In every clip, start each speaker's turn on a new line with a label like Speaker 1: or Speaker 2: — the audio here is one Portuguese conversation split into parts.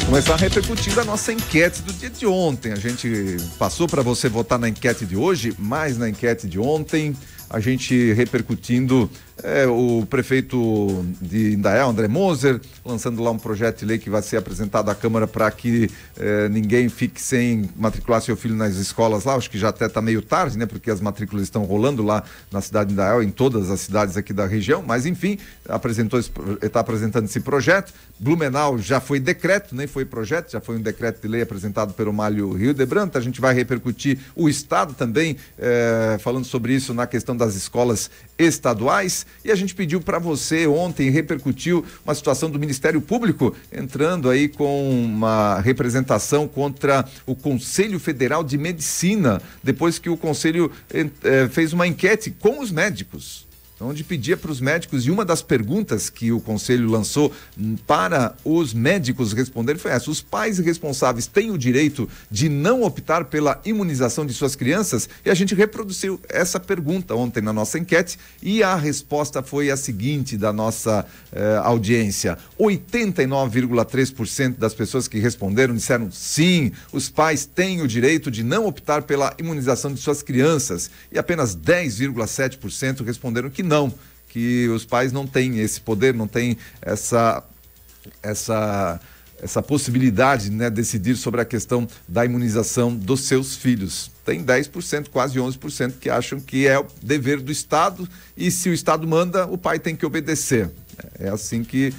Speaker 1: Começar repercutindo a nossa enquete do dia de ontem. A gente passou para você votar na enquete de hoje, mas na enquete de ontem, a gente repercutindo o prefeito de Indaial, André Moser, lançando lá um projeto de lei que vai ser apresentado à Câmara para que ninguém fique sem matricular seu filho nas escolas lá. Acho que já até está meio tarde, né? Porque as matrículas estão rolando lá na cidade de Indaial, em todas as cidades aqui da região, mas enfim, está apresentando esse projeto. Blumenau já foi decreto, nem foi projeto, já foi um decreto de lei apresentado pelo Mário Hildebrand. A gente vai repercutir o Estado também, falando sobre isso na questão das escolas estaduais. E a gente pediu para você ontem, repercutiu uma situação do Ministério Público entrando aí com uma representação contra o Conselho Federal de Medicina, depois que o Conselho fez uma enquete com os médicos, onde pedia para os médicos, e uma das perguntas que o Conselho lançou para os médicos responderem foi essa: os pais responsáveis têm o direito de não optar pela imunização de suas crianças? E a gente reproduziu essa pergunta ontem na nossa enquete, e a resposta foi a seguinte da nossa audiência: 89,3% das pessoas que responderam disseram sim, os pais têm o direito de não optar pela imunização de suas crianças, e apenas 10,7% responderam que não, que os pais não têm esse poder, não têm essa possibilidade, né, de decidir sobre a questão da imunização dos seus filhos. Tem 10%, quase 11%, que acham que é o dever do Estado, e se o Estado manda, o pai tem que obedecer. É assim que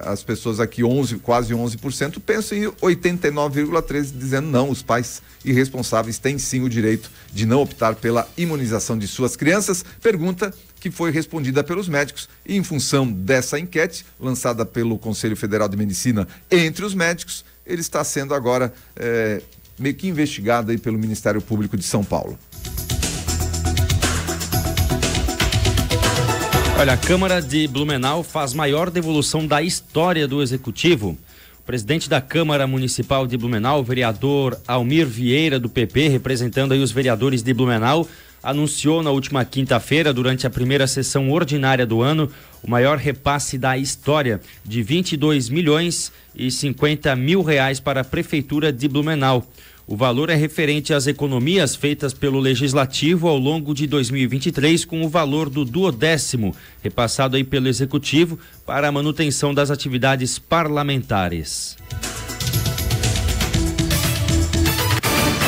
Speaker 1: as pessoas aqui, quase 11%, pensam, e 89,13% dizendo não, os pais irresponsáveis têm sim o direito de não optar pela imunização de suas crianças. Pergunta que foi respondida pelos médicos, e em função dessa enquete lançada pelo Conselho Federal de Medicina entre os médicos, ele está sendo agora meio que investigado aí pelo Ministério Público de São Paulo.
Speaker 2: Olha, a Câmara de Blumenau faz maior devolução da história do Executivo. O presidente da Câmara Municipal de Blumenau, o vereador Almir Vieira, do PP, representando aí os vereadores de Blumenau, anunciou na última quinta-feira, durante a primeira sessão ordinária do ano, o maior repasse da história de R$22.050.000 para a Prefeitura de Blumenau. O valor é referente às economias feitas pelo Legislativo ao longo de 2023, com o valor do 10º, repassado aí pelo Executivo para a manutenção das atividades parlamentares.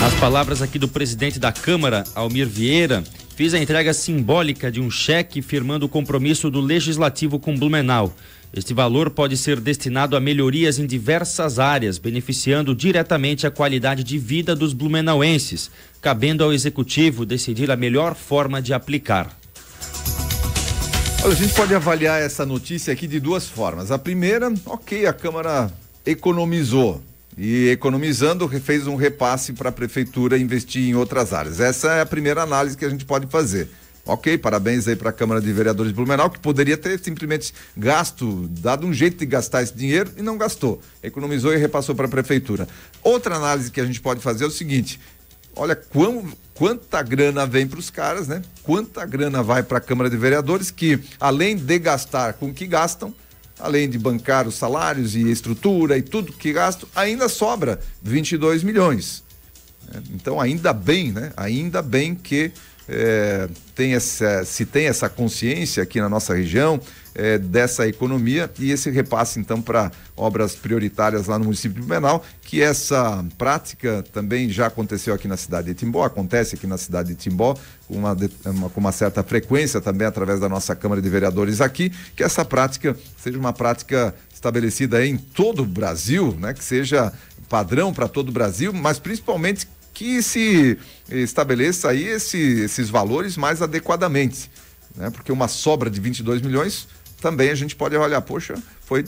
Speaker 2: As palavras aqui do presidente da Câmara, Almir Vieira, fez a entrega simbólica de um cheque firmando o compromisso do Legislativo com Blumenau. Este valor pode ser destinado a melhorias em diversas áreas, beneficiando diretamente a qualidade de vida dos blumenauenses, cabendo ao Executivo decidir a melhor forma de aplicar.
Speaker 1: Olha, a gente pode avaliar essa notícia aqui de duas formas. A primeira, a Câmara economizou. E economizando, fez um repasse para a Prefeitura investir em outras áreas. Essa é a primeira análise que a gente pode fazer. Parabéns aí para a Câmara de Vereadores de Blumenau, que poderia ter simplesmente dado um jeito de gastar esse dinheiro e não gastou. Economizou e repassou para a Prefeitura. Outra análise que a gente pode fazer é o seguinte: olha quanta grana vem para os caras, né? Quanta grana vai para a Câmara de Vereadores, que além de gastar com o que gastam, além de bancar os salários e estrutura e tudo que gastam, ainda sobra 22 milhões. Então, ainda bem, né? Ainda bem que se tem essa consciência aqui na nossa região dessa economia, e esse repasse então para obras prioritárias lá no município de Blumenau, que essa prática também já aconteceu aqui na cidade de Timbó, acontece aqui na cidade de Timbó com uma certa frequência também através da nossa Câmara de Vereadores aqui, que essa prática seja uma prática estabelecida em todo o Brasil, né? Que seja padrão para todo o Brasil, mas principalmente que se estabeleça aí esses valores mais adequadamente, né? Porque uma sobra de 22 milhões também a gente pode olhar, poxa, foi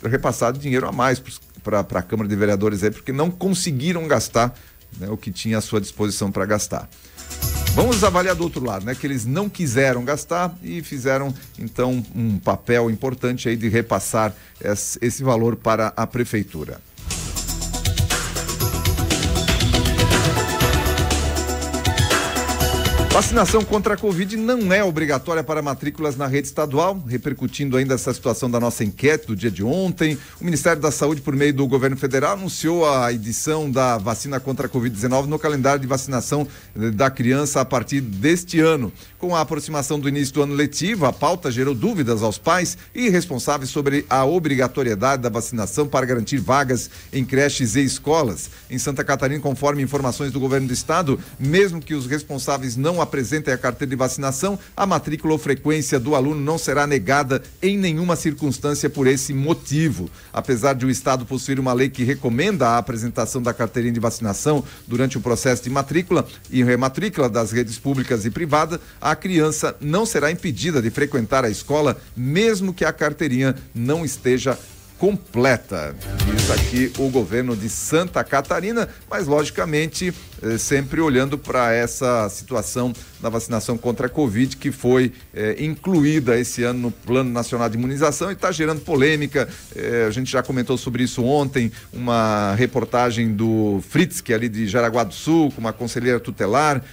Speaker 1: repassado dinheiro a mais para a Câmara de Vereadores aí, porque não conseguiram gastar, né, o que tinha à sua disposição para gastar. Vamos avaliar do outro lado, né? Que eles não quiseram gastar e fizeram então um papel importante aí de repassar esse valor para a Prefeitura. Vacinação contra a Covid não é obrigatória para matrículas na rede estadual, repercutindo ainda essa situação da nossa enquete do dia de ontem. O Ministério da Saúde, por meio do governo federal, anunciou a edição da vacina contra a Covid-19 no calendário de vacinação da criança a partir deste ano. Com a aproximação do início do ano letivo, a pauta gerou dúvidas aos pais e responsáveis sobre a obrigatoriedade da vacinação para garantir vagas em creches e escolas. Em Santa Catarina, conforme informações do governo do estado, mesmo que os responsáveis não apresentem a carteira de vacinação, a matrícula ou frequência do aluno não será negada em nenhuma circunstância por esse motivo. Apesar de o estado possuir uma lei que recomenda a apresentação da carteirinha de vacinação durante o processo de matrícula e rematrícula das redes públicas e privadas, a criança não será impedida de frequentar a escola, mesmo que a carteirinha não esteja completa. Diz aqui o governo de Santa Catarina, mas logicamente sempre olhando para essa situação da vacinação contra a Covid, que foi incluída esse ano no Plano Nacional de Imunização e está gerando polêmica. A gente já comentou sobre isso ontem, uma reportagem do Fritz, que é ali de Jaraguá do Sul, com uma conselheira tutelar,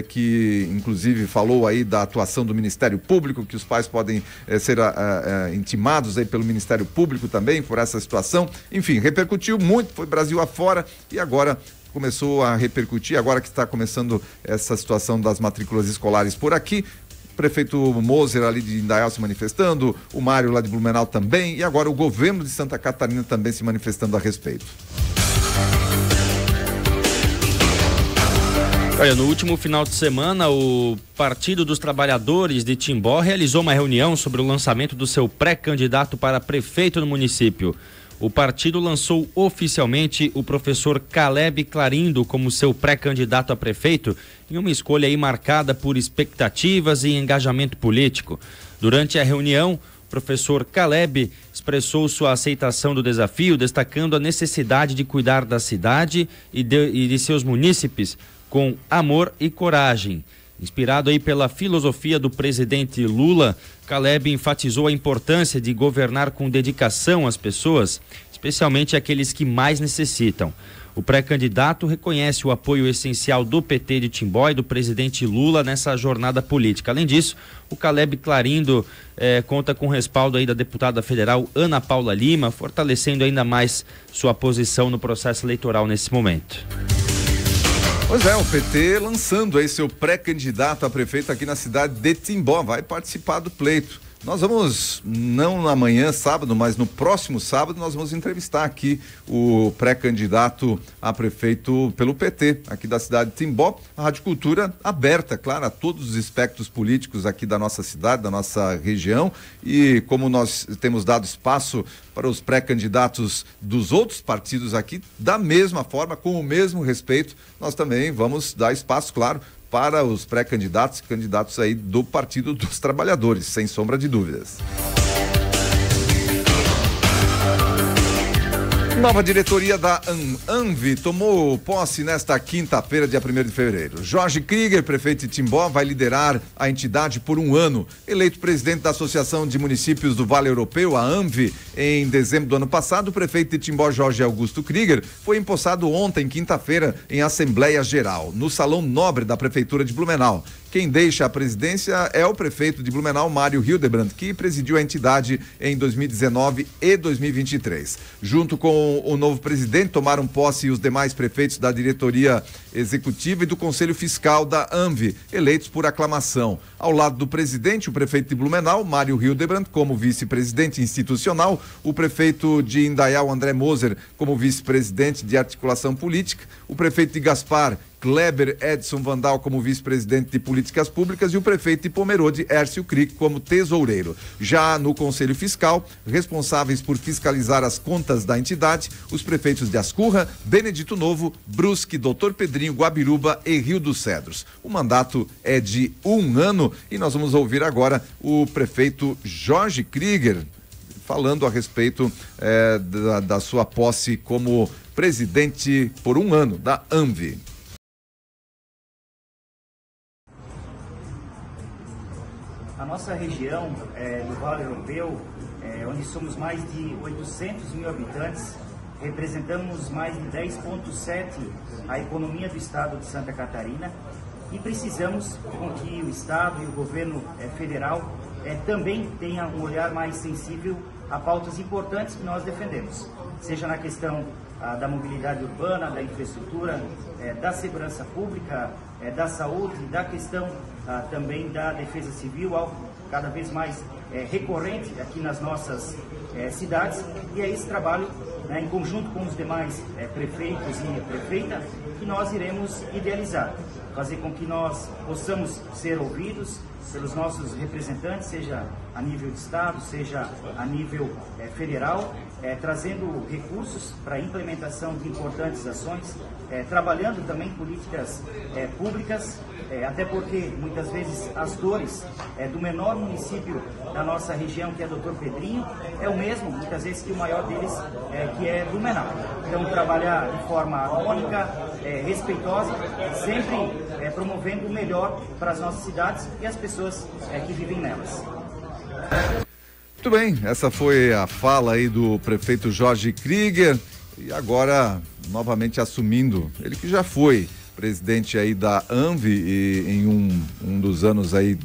Speaker 1: que inclusive falou aí da atuação do Ministério Público, que os pais podem ser intimados aí pelo Ministério Público também por essa situação. Enfim, repercutiu muito, foi Brasil afora e agora começou a repercutir, agora que está começando essa situação das matrículas escolares por aqui. O prefeito Moser ali de Indaial se manifestando, o Mário lá de Blumenau também, e agora o governo de Santa Catarina também se manifestando a respeito.
Speaker 2: Olha, no último final de semana, o Partido dos Trabalhadores de Timbó realizou uma reunião sobre o lançamento do seu pré-candidato para prefeito no município. O partido lançou oficialmente o professor Caleb Clarindo como seu pré-candidato a prefeito, em uma escolha aí marcada por expectativas e engajamento político. Durante a reunião, o professor Caleb expressou sua aceitação do desafio, destacando a necessidade de cuidar da cidade e de seus munícipes com amor e coragem. Inspirado aí pela filosofia do presidente Lula, Caleb enfatizou a importância de governar com dedicação às pessoas, especialmente aqueles que mais necessitam. O pré-candidato reconhece o apoio essencial do PT de Timbó e do presidente Lula nessa jornada política. Além disso, o Caleb Clarindo conta com o respaldo aí da deputada federal Ana Paula Lima, fortalecendo ainda mais sua posição no processo eleitoral nesse momento.
Speaker 1: Pois é, o PT lançando aí seu pré-candidato a prefeito aqui na cidade de Timbó, vai participar do pleito. Nós vamos, não amanhã, sábado, mas no próximo sábado, nós vamos entrevistar aqui o pré-candidato a prefeito pelo PT, aqui da cidade de Timbó. A Rádio Cultura aberta, claro, a todos os espectros políticos aqui da nossa cidade, da nossa região, e como nós temos dado espaço para os pré-candidatos dos outros partidos aqui, da mesma forma, com o mesmo respeito, nós também vamos dar espaço, claro, para os pré-candidatos, candidatos aí do Partido dos Trabalhadores, sem sombra de dúvidas. Nova diretoria da ANVI tomou posse nesta quinta-feira, dia 1º de fevereiro. Jorge Krieger, prefeito de Timbó, vai liderar a entidade por um ano. Eleito presidente da Associação de Municípios do Vale Europeu, a ANVI, em dezembro do ano passado, o prefeito de Timbó, Jorge Augusto Krieger, foi empossado ontem, quinta-feira, em Assembleia Geral, no Salão Nobre da Prefeitura de Blumenau. Quem deixa a presidência é o prefeito de Blumenau, Mário Hildebrand, que presidiu a entidade em 2019 e 2023. Junto com o novo presidente, tomaram posse os demais prefeitos da diretoria executiva e do Conselho Fiscal da ANVI, eleitos por aclamação. Ao lado do presidente, o prefeito de Blumenau, Mário Hildebrand, como vice-presidente institucional, o prefeito de Indaial, André Moser, como vice-presidente de articulação política, o prefeito de Gaspar, Kleber Edson Vandal, como vice-presidente de políticas públicas, e o prefeito de Pomerode, Hércio Crick, como tesoureiro. Já no Conselho Fiscal, responsáveis por fiscalizar as contas da entidade, os prefeitos de Ascurra, Benedito Novo, Brusque, Doutor Pedrinho, Guabiruba e Rio dos Cedros. O mandato é de 1 ano e nós vamos ouvir agora o prefeito Jorge Krieger falando a respeito da sua posse como presidente por 1 ano da ANVI.
Speaker 3: A nossa região do Vale Europeu, onde somos mais de 800 mil habitantes, representamos mais de 10,7% a economia do estado de Santa Catarina e precisamos com que o Estado e o governo federal também tenha um olhar mais sensível a pautas importantes que nós defendemos, seja na questão da mobilidade urbana, da infraestrutura, da segurança pública, da saúde, da questão também da defesa civil, algo cada vez mais recorrente aqui nas nossas cidades, e é esse trabalho, em conjunto com os demais prefeitos e prefeita, que nós iremos idealizar, fazer com que nós possamos ser ouvidos pelos nossos representantes, seja a nível de Estado, seja a nível federal, trazendo recursos para a implementação de importantes ações, trabalhando também políticas públicas, até porque muitas vezes as dores do menor município da nossa região, que é Dr. Pedrinho, é o mesmo, muitas vezes, que o maior deles, que é Blumenau. Então, trabalhar de forma harmônica, respeitosa, sempre promovendo o melhor para as nossas cidades e as pessoas que vivem nelas.
Speaker 1: Muito bem, essa foi a fala aí do prefeito Jorge Krieger, e agora novamente assumindo, ele que já foi presidente aí da ANVI e em um dos anos aí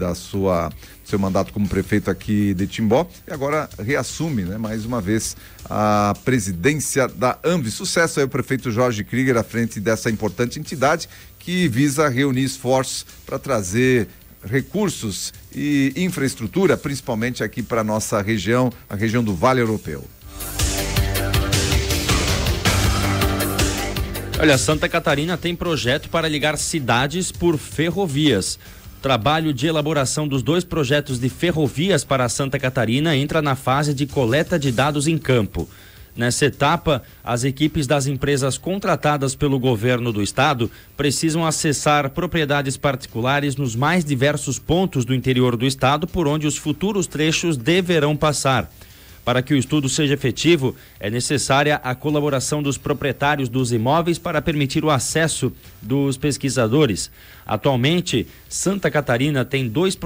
Speaker 1: seu mandato como prefeito aqui de Timbó, e agora reassume, né, mais uma vez a presidência da ANVI. Sucesso aí o prefeito Jorge Krieger à frente dessa importante entidade que visa reunir esforços para trazer recursos e infraestrutura, principalmente aqui para nossa região, a região do Vale Europeu.
Speaker 2: Olha, Santa Catarina tem projeto para ligar cidades por ferrovias. O trabalho de elaboração dos 2 projetos de ferrovias para Santa Catarina entra na fase de coleta de dados em campo. Nessa etapa, as equipes das empresas contratadas pelo governo do estado precisam acessar propriedades particulares nos mais diversos pontos do interior do estado por onde os futuros trechos deverão passar. Para que o estudo seja efetivo, é necessária a colaboração dos proprietários dos imóveis para permitir o acesso dos pesquisadores. Atualmente, Santa Catarina tem 2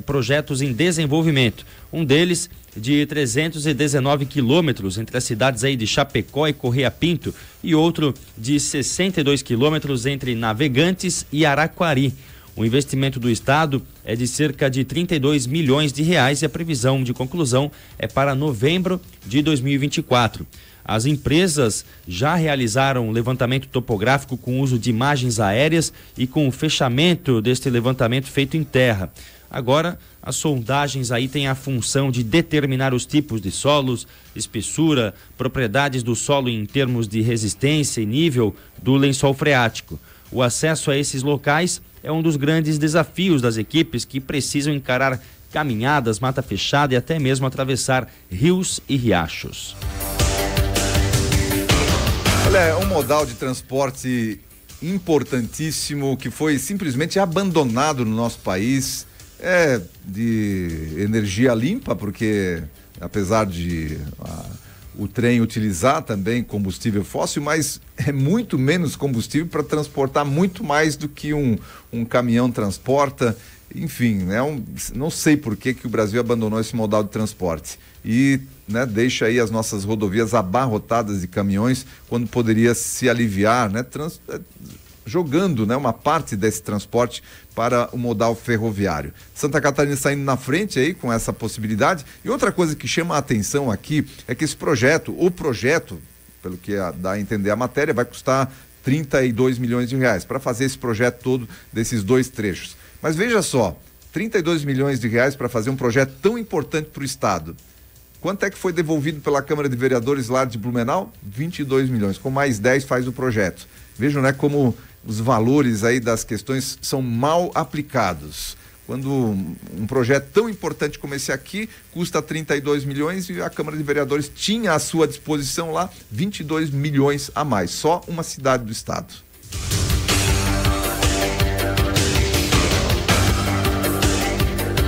Speaker 2: projetos em desenvolvimento. Um deles de 319 quilômetros entre as cidades aí de Chapecó e Correia Pinto, e outro de 62 quilômetros entre Navegantes e Araquari. O investimento do estado é de cerca de 32 milhões de reais e a previsão de conclusão é para novembro de 2024. As empresas já realizaram levantamento topográfico com uso de imagens aéreas e com o fechamento deste levantamento feito em terra. Agora, as sondagens aí têm a função de determinar os tipos de solos, espessura, propriedades do solo em termos de resistência e nível do lençol freático. O acesso a esses locais é um dos grandes desafios das equipes que precisam encarar caminhadas, mata fechada e até mesmo atravessar rios e riachos.
Speaker 1: Olha, é um modal de transporte importantíssimo que foi simplesmente abandonado no nosso país. É de energia limpa, porque apesar de o trem utilizar também combustível fóssil, mas é muito menos combustível para transportar muito mais do que um caminhão transporta. Enfim, né, não sei por que o Brasil abandonou esse modal de transporte e, né, deixa aí as nossas rodovias abarrotadas de caminhões quando poderia se aliviar, né, jogando, né, uma parte desse transporte para o modal ferroviário. Santa Catarina saindo na frente aí com essa possibilidade. E outra coisa que chama a atenção aqui é que esse projeto, pelo que dá a entender a matéria, vai custar 32 milhões de reais para fazer esse projeto todo desses 2 trechos. Mas veja só, 32 milhões de reais para fazer um projeto tão importante para o estado. Quanto é que foi devolvido pela Câmara de Vereadores lá de Blumenau? 22 milhões. Com mais 10 faz o projeto. Vejam, né, como os valores aí das questões são mal aplicados. Quando um projeto tão importante como esse aqui custa 32 milhões e a Câmara de Vereadores tinha à sua disposição lá 22 milhões a mais. Só uma cidade do estado.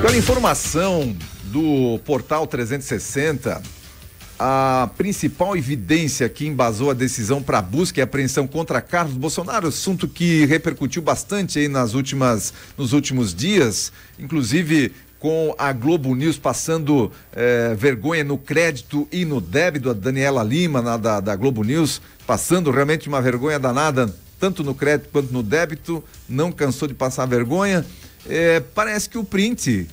Speaker 1: Pela informação do Portal 360, a principal evidência que embasou a decisão para busca e apreensão contra Carlos Bolsonaro, assunto que repercutiu bastante aí nos últimos dias, inclusive com a Globo News passando vergonha no crédito e no débito, a Daniela Lima da Globo News passando realmente uma vergonha danada tanto no crédito quanto no débito, não cansou de passar vergonha. Parece que o print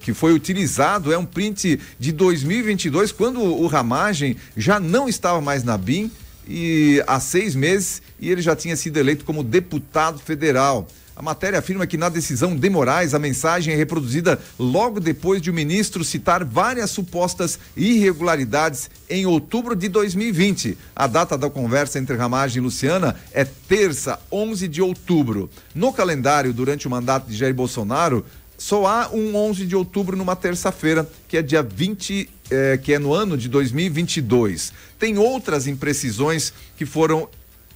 Speaker 1: que foi utilizado é um print de 2022, quando o Ramagem já não estava mais na BIM, e há 6 meses, e ele já tinha sido eleito como deputado federal. A matéria afirma que na decisão de Moraes, a mensagem é reproduzida logo depois de o ministro citar várias supostas irregularidades em outubro de 2020. A data da conversa entre Ramagem e Luciana é terça, 11 de outubro. No calendário, durante o mandato de Jair Bolsonaro, só há um 11 de outubro numa terça-feira, que é dia 20, que é no ano de 2022. Tem outras imprecisões que foram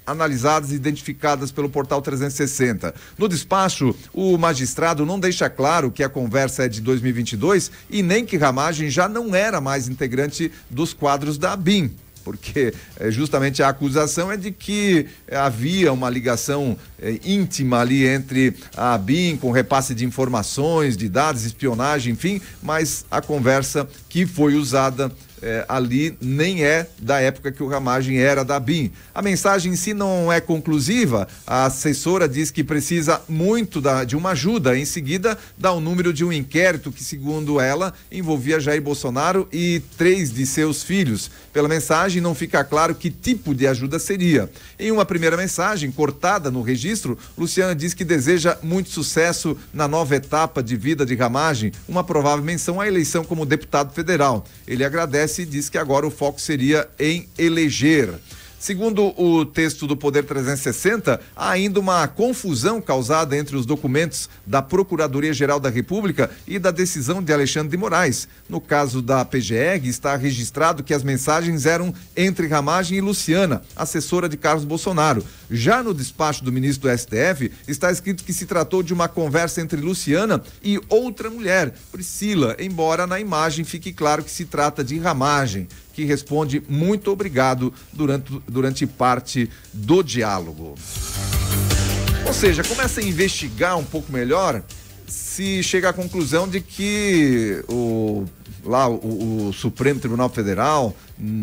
Speaker 1: analisadas e identificadas pelo Portal 360. No despacho, o magistrado não deixa claro que a conversa é de 2022 e nem que Ramagem já não era mais integrante dos quadros da ABIN, porque justamente a acusação é de que havia uma ligação íntima ali entre a ABIN com repasse de informações, de dados, espionagem, enfim, mas a conversa que foi usada ali nem é da época que o Ramagem era da ABIN. A mensagem em si não é conclusiva. A assessora diz que precisa muito de uma ajuda. Em seguida, dá o número de um inquérito que, segundo ela, envolvia Jair Bolsonaro e 3 de seus filhos. Pela mensagem, não fica claro que tipo de ajuda seria. Em uma primeira mensagem, cortada no registro, Luciana diz que deseja muito sucesso na nova etapa de vida de Ramagem, uma provável menção à eleição como deputado federal. Ele agradece e diz que agora o foco seria em eleger. Segundo o texto do Poder 360, há ainda uma confusão causada entre os documentos da Procuradoria-Geral da República e da decisão de Alexandre de Moraes. No caso da PGR, está registrado que as mensagens eram entre Ramagem e Luciana, assessora de Carlos Bolsonaro. Já no despacho do ministro do STF, está escrito que se tratou de uma conversa entre Luciana e outra mulher, Priscila, embora na imagem fique claro que se trata de Ramagem, que responde muito obrigado durante parte do diálogo. Ou seja, começa a investigar um pouco melhor, se chega à conclusão de que o Supremo Tribunal Federal,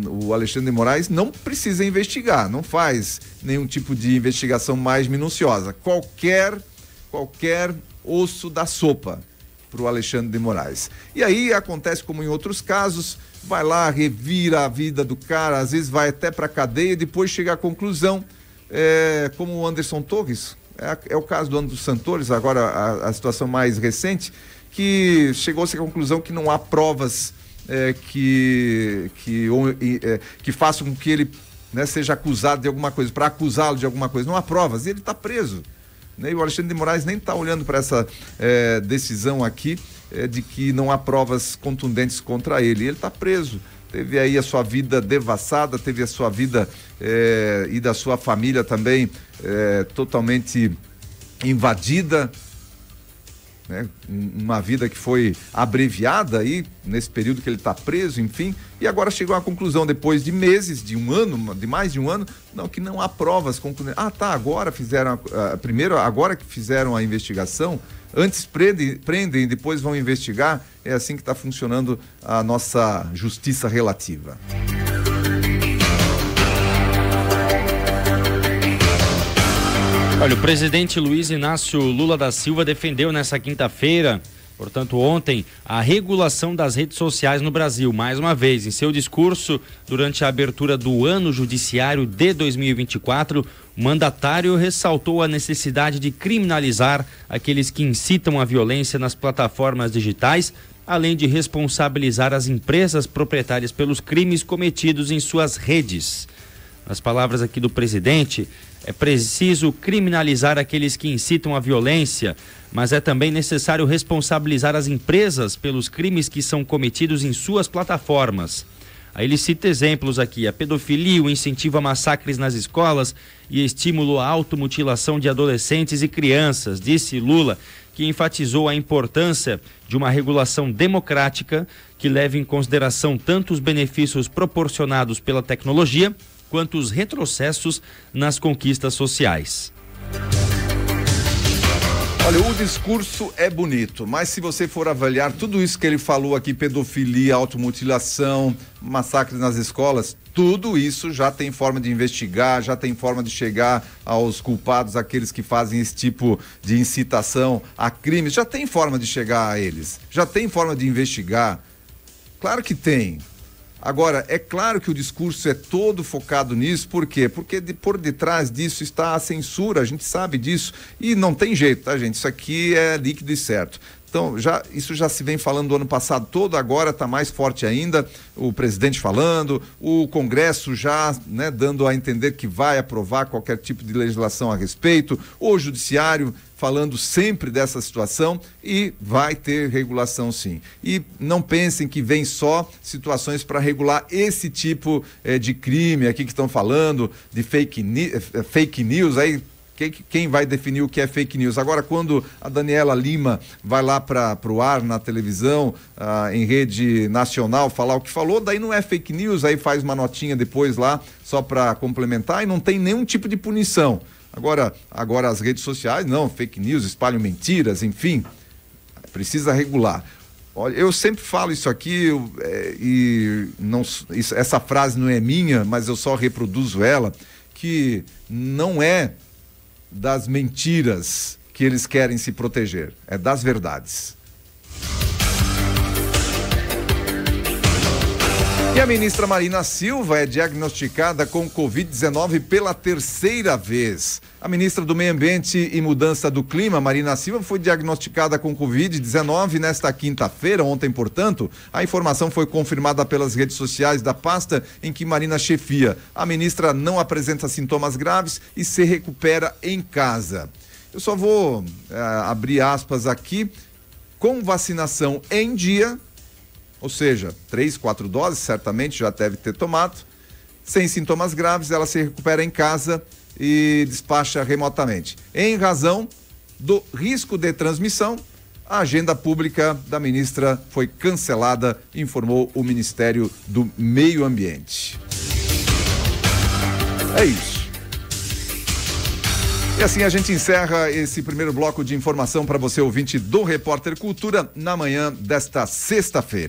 Speaker 1: o Alexandre de Moraes, não precisa investigar, não faz nenhum tipo de investigação mais minuciosa. Qualquer osso da sopa para o Alexandre de Moraes. E aí acontece como em outros casos, vai lá, revira a vida do cara, às vezes vai até para a cadeia e depois chega à conclusão, como o Anderson Torres, é o caso do Anderson Santores, agora a situação mais recente, que chegou-se à conclusão que não há provas que façam com que ele, né, seja acusado de alguma coisa, para acusá-lo de alguma coisa. Não há provas e ele está preso. E o Alexandre de Moraes nem está olhando para essa decisão aqui de que não há provas contundentes contra ele. Ele está preso. Teve aí a sua vida devassada, teve a sua vida e da sua família também totalmente invadida, né? Uma vida que foi abreviada aí nesse período que ele está preso, enfim, e agora chegou à conclusão, depois de meses, de um ano, de mais de um ano, que não há provas concludentes. Agora fizeram agora que fizeram a investigação, antes prendem e depois vão investigar. É assim que está funcionando a nossa justiça relativa.
Speaker 2: Olha, o presidente Luiz Inácio Lula da Silva defendeu nessa quinta-feira, portanto ontem, a regulação das redes sociais no Brasil. Mais uma vez, em seu discurso durante a abertura do ano judiciário de 2024, o mandatário ressaltou a necessidade de criminalizar aqueles que incitam a violência nas plataformas digitais, além de responsabilizar as empresas proprietárias pelos crimes cometidos em suas redes. Nas palavras aqui do presidente, é preciso criminalizar aqueles que incitam a violência, mas é também necessário responsabilizar as empresas pelos crimes que são cometidos em suas plataformas. Aí ele cita exemplos aqui: a pedofilia, o incentivo a massacres nas escolas e estímulo à automutilação de adolescentes e crianças. Disse Lula, que enfatizou a importância de uma regulação democrática que leve em consideração tanto os benefícios proporcionados pela tecnologia quanto os retrocessos nas conquistas sociais.
Speaker 1: Olha, o discurso é bonito, mas se você for avaliar tudo isso que ele falou aqui, pedofilia, automutilação, massacre nas escolas, tudo isso já tem forma de investigar, já tem forma de chegar aos culpados, aqueles que fazem esse tipo de incitação a crimes, já tem forma de chegar a eles, já tem forma de investigar. Claro que tem. Agora, é claro que o discurso é todo focado nisso, por quê? Porque por detrás disso está a censura, a gente sabe disso, e não tem jeito, tá, gente? Isso aqui é líquido e certo. Então, isso já se vem falando do ano passado todo, agora está mais forte ainda, o presidente falando, o Congresso já, né, dando a entender que vai aprovar qualquer tipo de legislação a respeito, o Judiciário falando sempre dessa situação, e vai ter regulação sim. E não pensem que vem só situações para regular esse tipo de crime aqui que estão falando, de fake news, aí quem vai definir o que é fake news? Agora, quando a Daniela Lima vai lá para o ar na televisão, em rede nacional, falar o que falou, daí não é fake news, aí faz uma notinha depois lá, só para complementar, e não tem nenhum tipo de punição. Agora as redes sociais, não, fake news, espalham mentiras, enfim, precisa regular. Olha, eu sempre falo isso aqui, essa frase não é minha, mas eu só reproduzo ela, que não é das mentiras que eles querem se proteger, é das verdades. E a ministra Marina Silva é diagnosticada com Covid-19 pela terceira vez. A ministra do Meio Ambiente e Mudança do Clima, Marina Silva, foi diagnosticada com Covid-19 nesta quinta-feira, ontem, portanto. A informação foi confirmada pelas redes sociais da pasta em que Marina chefia. A ministra não apresenta sintomas graves e se recupera em casa. Eu só vou abrir aspas aqui. Com vacinação em dia, ou seja, 3, 4 doses, certamente já deve ter tomado, sem sintomas graves, ela se recupera em casa e despacha remotamente. Em razão do risco de transmissão, a agenda pública da ministra foi cancelada, informou o Ministério do Meio Ambiente. É isso. E assim a gente encerra esse primeiro bloco de informação para você, ouvinte do Repórter Cultura, na manhã desta sexta-feira.